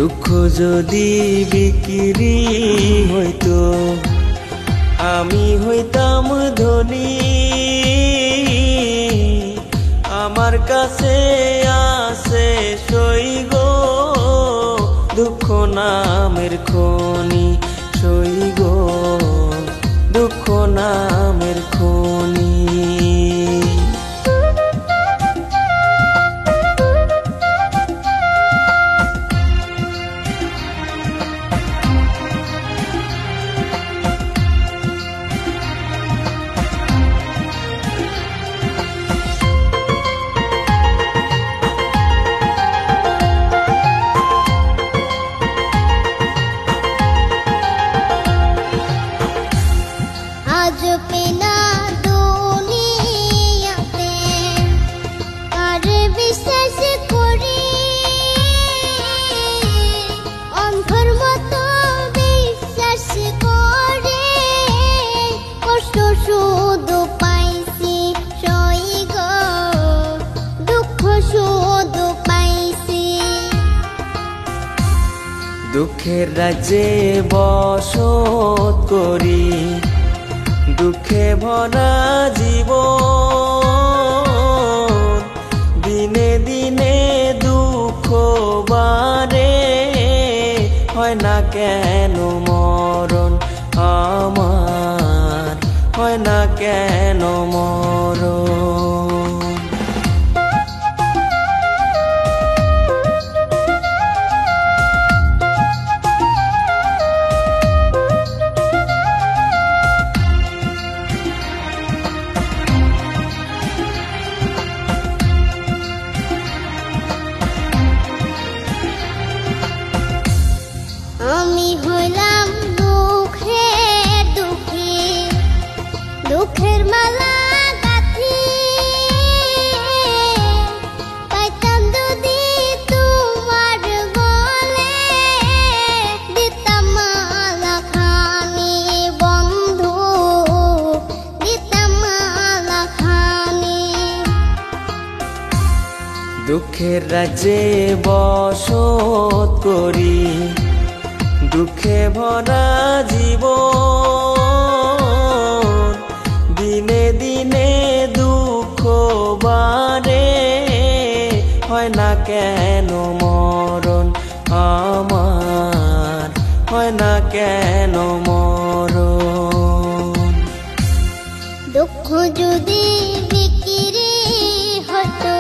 দুঃখ যদি বিক্রি হইতো আমি হইতাম ধনী। আমার কাছে আছে সই গো দুঃখ নামের খনি, সই গো দুঃখ নামের খনি। আজ পেনা দুনিয়াতে আর বিশ্বাস করি, অন্ধর মতো বিশ্বাস করে কষ্ট শুধু পাইছি সই গো দুঃখ শুধু পাইছি। দুঃখের রাজ্যে বসত করি, দুঃখে ভরা জীবন, দিনে দিনে দুঃখ বাড়ে, হয় না কেন মরণ আমার, হয় না কেন মরণ। আমি হইলাম দুঃখের দুঃখী, দুঃখের মালা গাঁথি, পাইতাম যদি তোমার গলে, দিতাম মালা খানি বন্ধু, দিতাম মালা খানি। দুঃখের রাজ্যে বসত করি, দুঃখে ভরা জীবন, দিনে দিনে দুঃখ বাড়ে, হয় না কেন মরণ আমার, হয় না কেন মরণ। দুঃখ যদি বিক্রি হতো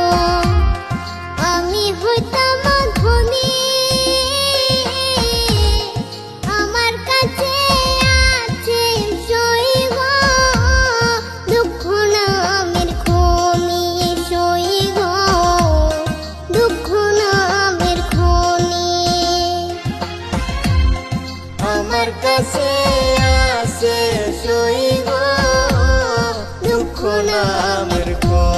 আমি হইতাম ধনী। আমার কাছে আছে সই গো দুঃখ নামের খনি, সই গো দুঃখ নামের খনি। আমার কাছে আছে সই গো দুঃখ নামের খনি।